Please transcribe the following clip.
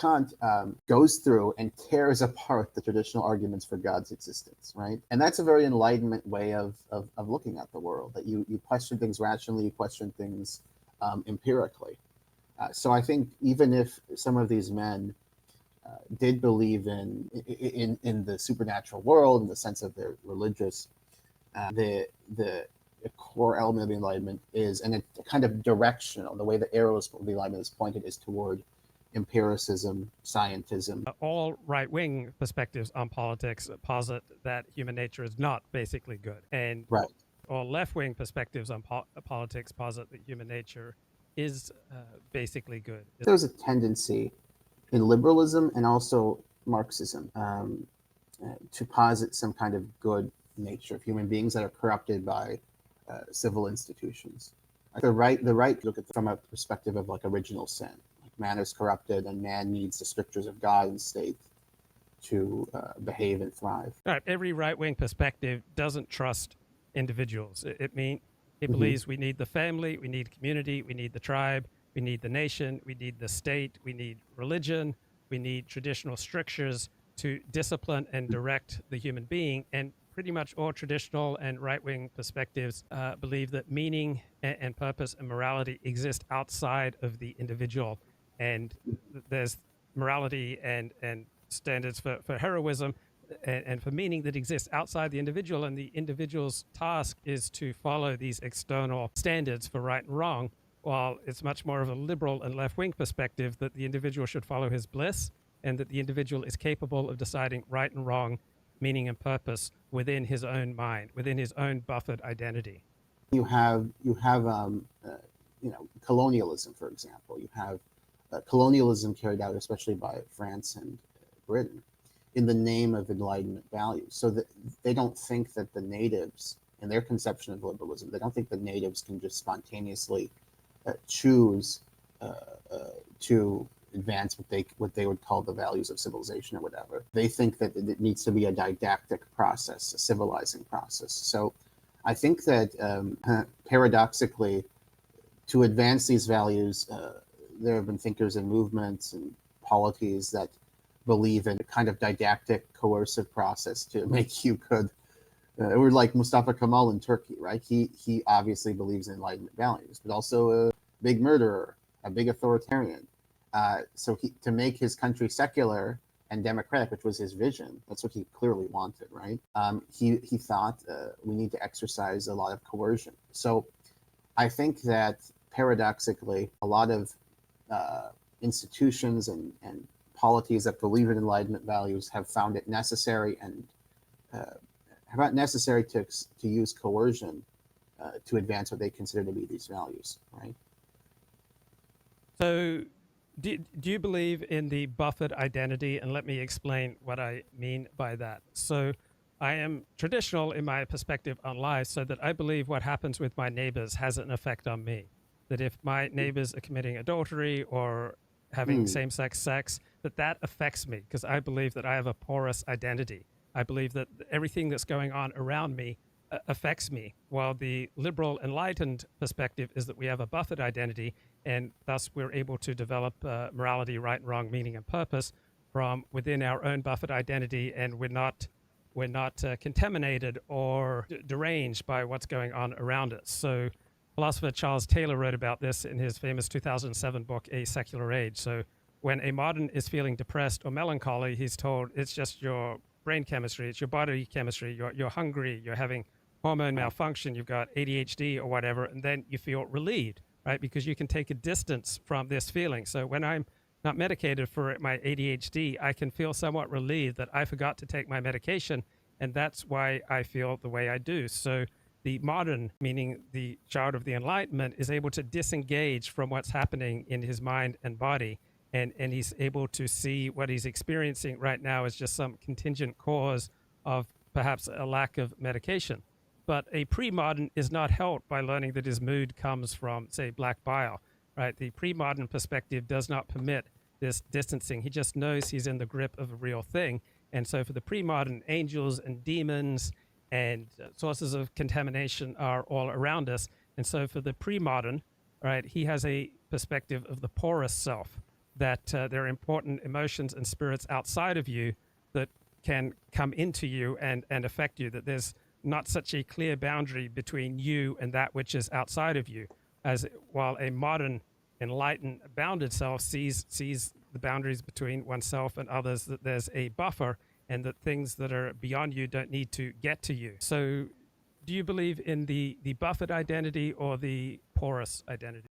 Kant goes through and tears apart the traditional arguments for God's existence, right? And that's a very Enlightenment way of looking at the world, that you question things rationally, you question things empirically. So I think even if some of these men did believe in the supernatural world in the sense of their religious, the core element of the Enlightenment is, and it kind of directional, the way the arrows of the Enlightenment is pointed is toward empiricism, scientism. All right-wing perspectives on politics posit that human nature is not basically good. And right. All left-wing perspectives on politics posit that human nature is basically good. There's a tendency in liberalism and also Marxism to posit some kind of good nature of human beings that are corrupted by civil institutions. The right look at it from a perspective of like original sin. Like man is corrupted and man needs the strictures of God and state to behave and thrive. Right. Every right-wing perspective doesn't trust individuals. It believes we need the family, we need community, we need the tribe, we need the nation, we need the state, we need religion, we need traditional strictures to discipline and direct the human being. And pretty much all traditional and right-wing perspectives believe that meaning and purpose and morality exist outside of the individual. And there's morality and standards for heroism and for meaning that exists outside the individual, and the individual's task is to follow these external standards for right and wrong, while it's much more of a liberal and left-wing perspective that the individual should follow his bliss and that the individual is capable of deciding right and wrong, meaning and purpose within his own mind, within his own buffered identity. You have colonialism, for example. You have colonialism carried out especially by France and Britain in the name of Enlightenment values. So that they don't think that the natives, in their conception of liberalism, they don't think the natives can just spontaneously choose to advance what they would call the values of civilization or whatever. They think that it needs to be a didactic process, a civilizing process. So I think that paradoxically, to advance these values, there have been thinkers and movements and polities that believe in a kind of didactic, coercive process to make you good. Or like Mustafa Kemal in Turkey, right? He obviously believes in Enlightenment values, but also a big murderer, a big authoritarian. So to make his country secular and democratic, which was his vision, that's what he clearly wanted, right? He thought we need to exercise a lot of coercion. So I think that paradoxically, a lot of institutions and polities that believe in Enlightenment values have found it necessary and to use coercion to advance what they consider to be these values, right? So do you believe in the buffered identity? And let me explain what I mean by that. So I am traditional in my perspective on life, so that I believe what happens with my neighbors has an effect on me. That if my neighbors are committing adultery or having same-sex sex, that affects me, because I believe that I have a porous identity. I believe that everything that's going on around me affects me, while the liberal enlightened perspective is that we have a buffered identity, and thus we're able to develop morality, right and wrong, meaning and purpose from within our own buffered identity, and we're not contaminated or deranged by what's going on around us. So philosopher Charles Taylor wrote about this in his famous 2007 book, A Secular Age. So when a modern is feeling depressed or melancholy, he's told it's just your brain chemistry, it's your body chemistry, you're hungry, you're having hormone malfunction, you've got ADHD or whatever, and then you feel relieved, right? Because you can take a distance from this feeling. So when I'm not medicated for my ADHD, I can feel somewhat relieved that I forgot to take my medication, and that's why I feel the way I do. So the modern, meaning the child of the Enlightenment, is able to disengage from what's happening in his mind and body, and he's able to see what he's experiencing right now as just some contingent cause of perhaps a lack of medication. But a pre-modern is not helped by learning that his mood comes from, say, black bile, right? The pre-modern perspective does not permit this distancing. He just knows he's in the grip of a real thing. And so for the pre-modern, angels and demons and sources of contamination are all around us. And so for the pre-modern, right, he has a perspective of the porous self. that there are important emotions and spirits outside of you that can come into you and affect you, that there's not such a clear boundary between you and that which is outside of you, as while a modern enlightened bounded self sees the boundaries between oneself and others, that there's a buffer and that things that are beyond you don't need to get to you. So do you believe in the buffered identity or the porous identity?